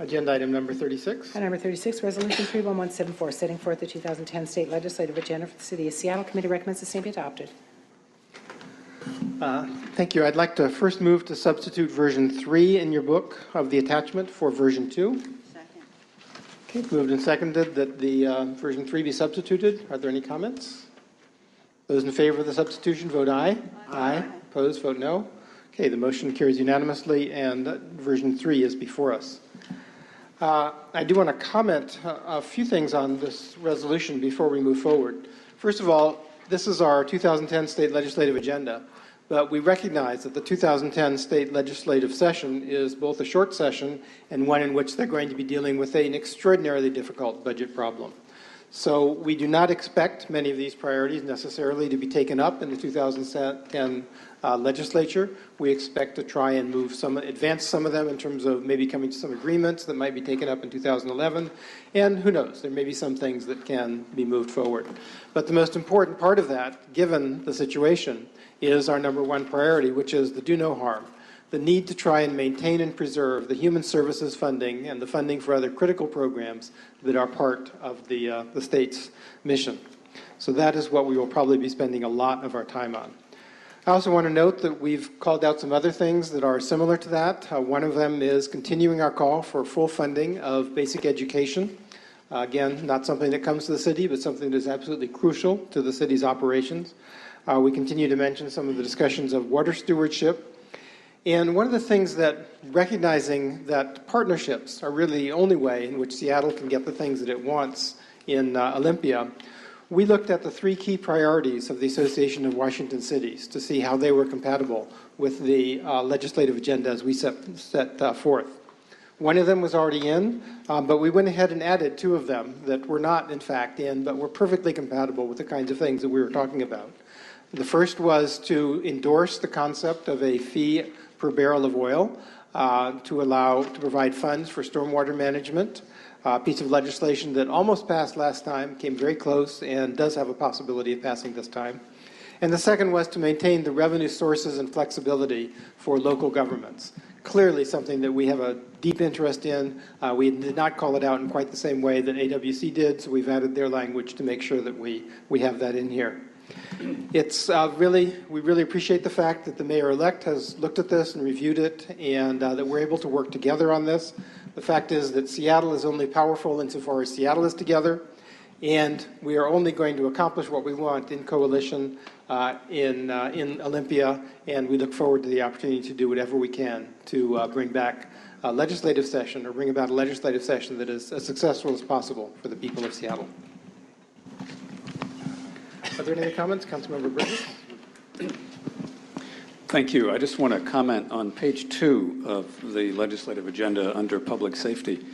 Agenda item number 36. Item number 36, Resolution 31174, setting forth the 2010 State Legislative Agenda for the City of Seattle. Committee recommends the same be adopted. Thank you. I'd like to first move to substitute version 3 in your book of the attachment for version 2. Second. Okay, moved and seconded that the version 3 be substituted. Are there any comments? Those in favor of the substitution vote aye. Aye. Opposed, vote no. Okay, the motion carries unanimously, and version 3 is before us. I do want to comment a few things on this resolution before we move forward. First of all, this is our 2010 State Legislative Agenda, but we recognize that the 2010 State Legislative Session is both a short session and one in which they're going to be dealing with an extraordinarily difficult budget problem. So we do not expect many of these priorities necessarily to be taken up in the 2010 legislature. We expect to try and advance some of them in terms of maybe coming to some agreements that might be taken up in 2011. And who knows, there may be some things that can be moved forward. But the most important part of that, given the situation, is our number one priority, which is the do no harm. The need to try and maintain and preserve the human services funding and the funding for other critical programs that are part of the state's mission. So that is what we will probably be spending a lot of our time on. I also want to note that we've called out some other things that are similar to that. One of them is continuing our call for full funding of basic education. Again, not something that comes to the city, but something that is absolutely crucial to the city's operations. We continue to mention some of the discussions of water stewardship. And one of the things that, recognizing that partnerships are really the only way in which Seattle can get the things that it wants in Olympia, we looked at the 3 key priorities of the Association of Washington Cities to see how they were compatible with the legislative agenda as we set forth. One of them was already in, but we went ahead and added 2 of them that were not, in fact, in, but were perfectly compatible with the kinds of things that we were talking about. The first was to endorse the concept of a fee per barrel of oil to provide funds for stormwater management. A piece of legislation that almost passed last time, came very close, and does have a possibility of passing this time. And the second was to maintain the revenue sources and flexibility for local governments. Clearly something that we have a deep interest in. We did not call it out in quite the same way that AWC did, so we've added their language to make sure that we have that in here. It's we really appreciate the fact that the mayor-elect has looked at this and reviewed it, and that we're able to work together on this. The fact is that Seattle is only powerful insofar as Seattle is together, and we are only going to accomplish what we want in coalition in Olympia, and we look forward to the opportunity to do whatever we can to bring back a legislative session, or bring about a legislative session that is as successful as possible for the people of Seattle. Are there any comments? Councilmember Bridges? Thank you. I just want to comment on page 2 of the legislative agenda under public safety.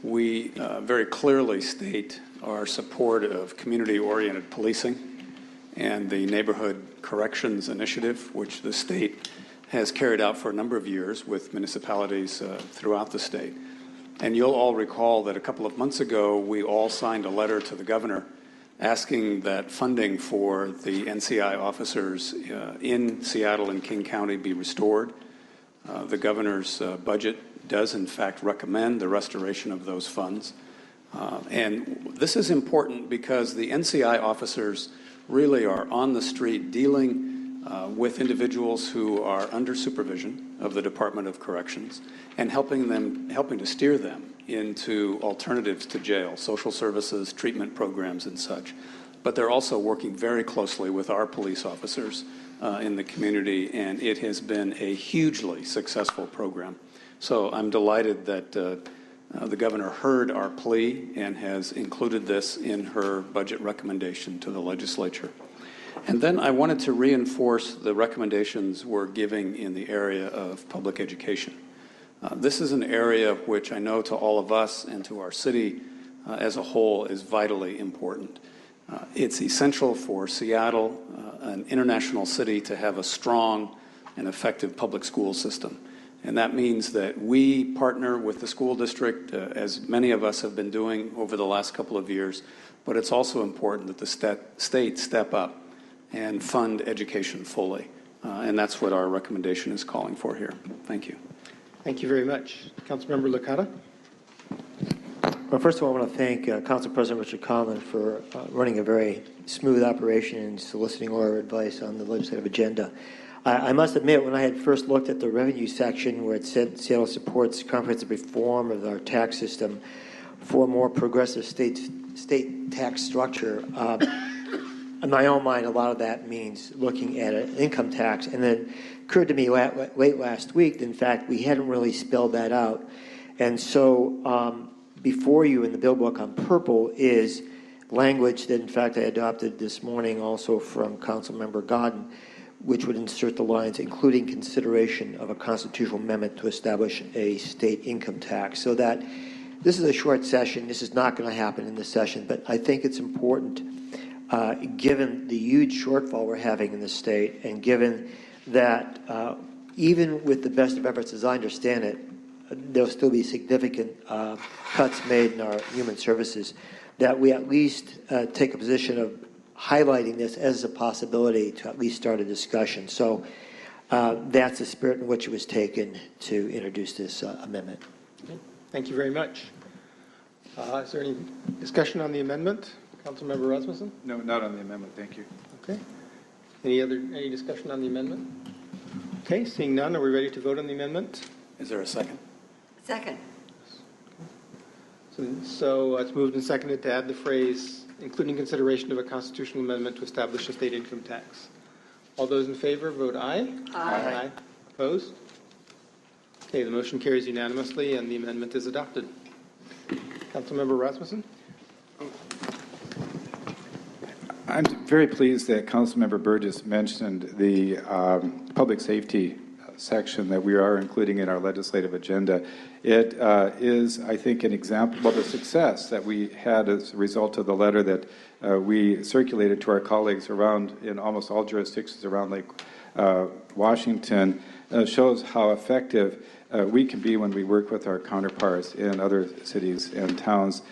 We very clearly state our support of community-oriented policing and the Neighborhood Corrections Initiative, which the state has carried out for a number of years with municipalities throughout the state. And you'll all recall that a couple of months ago, we all signed a letter to the governor asking that funding for the NCI officers in Seattle and King County be restored. The governor's budget does, in fact, recommend the restoration of those funds. And this is important because the NCI officers really are on the street dealing with individuals who are under supervision of the Department of Corrections and helping to steer them into alternatives to jail, social services, treatment programs, and such. But they're also working very closely with our police officers in the community, and it has been a hugely successful program. So I'm delighted that the governor heard our plea and has included this in her budget recommendation to the legislature. And then I wanted to reinforce the recommendations we're giving in the area of public education. This is an area which I know to all of us and to our city as a whole is vitally important. It's essential for Seattle, an international city, to have a strong and effective public school system. And that means that we partner with the school district, as many of us have been doing over the last couple of years, but it's also important that the state step up and fund education fully. And that's what our recommendation is calling for here. Thank you. Thank you very much. Councilmember Licata? Well, first of all, I want to thank Council President Richard Conlon for running a very smooth operation and soliciting all our advice on the legislative agenda. I must admit, when I had first looked at the revenue section where it said Seattle supports comprehensive reform of our tax system for a more progressive state tax structure, in my own mind, a lot of that means looking at an income tax. And then it occurred to me late last week that, in fact, we hadn't really spelled that out. And so before you in the bill book on purple is language that, in fact, I adopted this morning also from Councilmember Godden, which would insert the lines, including consideration of a constitutional amendment to establish a state income tax. So that this is a short session. This is not going to happen in this session, but I think it's important, given the huge shortfall we're having in the state, and given that even with the best of efforts, as I understand it, there'll still be significant cuts made in our human services, that we at least take a position of highlighting this as a possibility to at least start a discussion. So that's the spirit in which it was taken to introduce this amendment. Okay. Thank you very much. Is there any discussion on the amendment? Councilmember Rasmussen? No, not on the amendment. Thank you. Okay. Any discussion on the amendment? Okay, seeing none, are we ready to vote on the amendment? Is there a second? Second. So it's moved and seconded to add the phrase, including consideration of a constitutional amendment to establish a state income tax. All those in favor, vote aye. Aye. Opposed? Okay, the motion carries unanimously and the amendment is adopted. Councilmember Rasmussen? I'm very pleased that Councilmember Burgess mentioned the public safety section that we are including in our legislative agenda. It is, I think, an example of the success that we had as a result of the letter that we circulated to our colleagues around in almost all jurisdictions around Lake Washington. Shows how effective we can be when we work with our counterparts in other cities and towns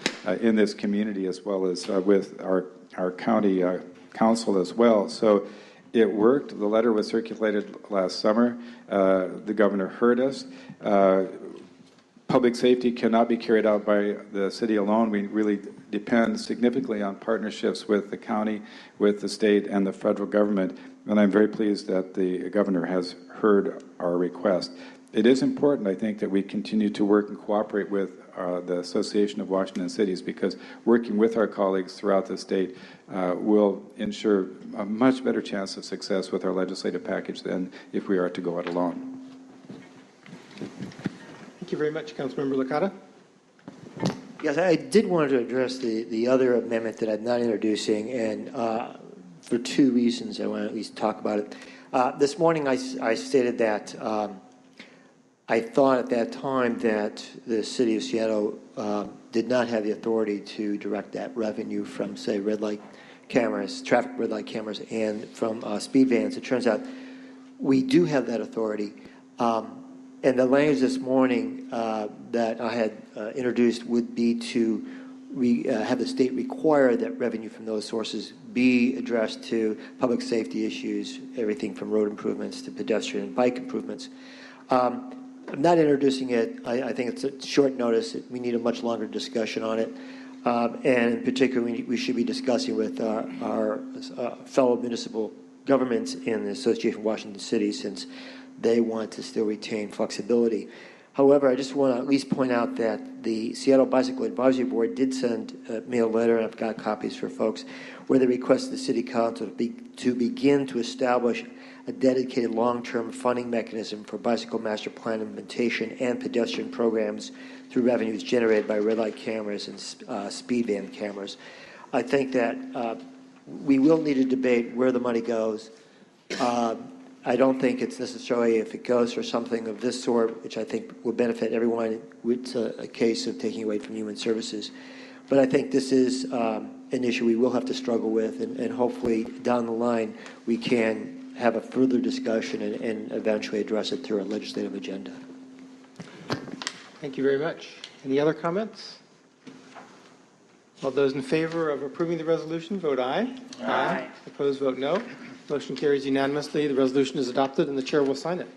in this community, as well as with our county council as well. So it worked. The letter was circulated last summer. The governor heard us. Public safety cannot be carried out by the city alone. We really depend significantly on partnerships with the county, with the state, and the federal government. And I'm very pleased that the governor has heard our request. It is important, I think, that we continue to work and cooperate with the Association of Washington Cities, because working with our colleagues throughout the state will ensure a much better chance of success with our legislative package than if we are to go it alone. Thank you very much, Councilmember Licata. Yes, I did want to address the other amendment that I'm not introducing, and for two reasons I want to at least talk about it. This morning I stated that I thought at that time that the city of Seattle did not have the authority to direct that revenue from, say, red light cameras, traffic red light cameras, and from speed vans. It turns out we do have that authority. And the language this morning that I had introduced would be to have the state require that revenue from those sources be addressed to public safety issues, everything from road improvements to pedestrian and bike improvements. I'm not introducing it. I think it's a short notice. We need a much longer discussion on it. And in particular, we should be discussing with our fellow municipal governments in the Association of Washington Cities, since they want to still retain flexibility. However, I just want to at least point out that the Seattle Bicycle Advisory Board did send me a letter, and I've got copies for folks, where they request the City Council to begin to establish a dedicated long-term funding mechanism for bicycle master plan implementation and pedestrian programs through revenues generated by red light cameras and speed van cameras. I think that we will need to debate where the money goes. I don't think it's necessarily, if it goes for something of this sort, which I think will benefit everyone, it's a case of taking away from human services. But I think this is an issue we will have to struggle with, and hopefully down the line we can have a further discussion and eventually address it through our legislative agenda. Thank you very much. Any other comments? All those in favor of approving the resolution, vote aye. Aye. Opposed, vote no. Motion carries unanimously. The resolution is adopted and the chair will sign it.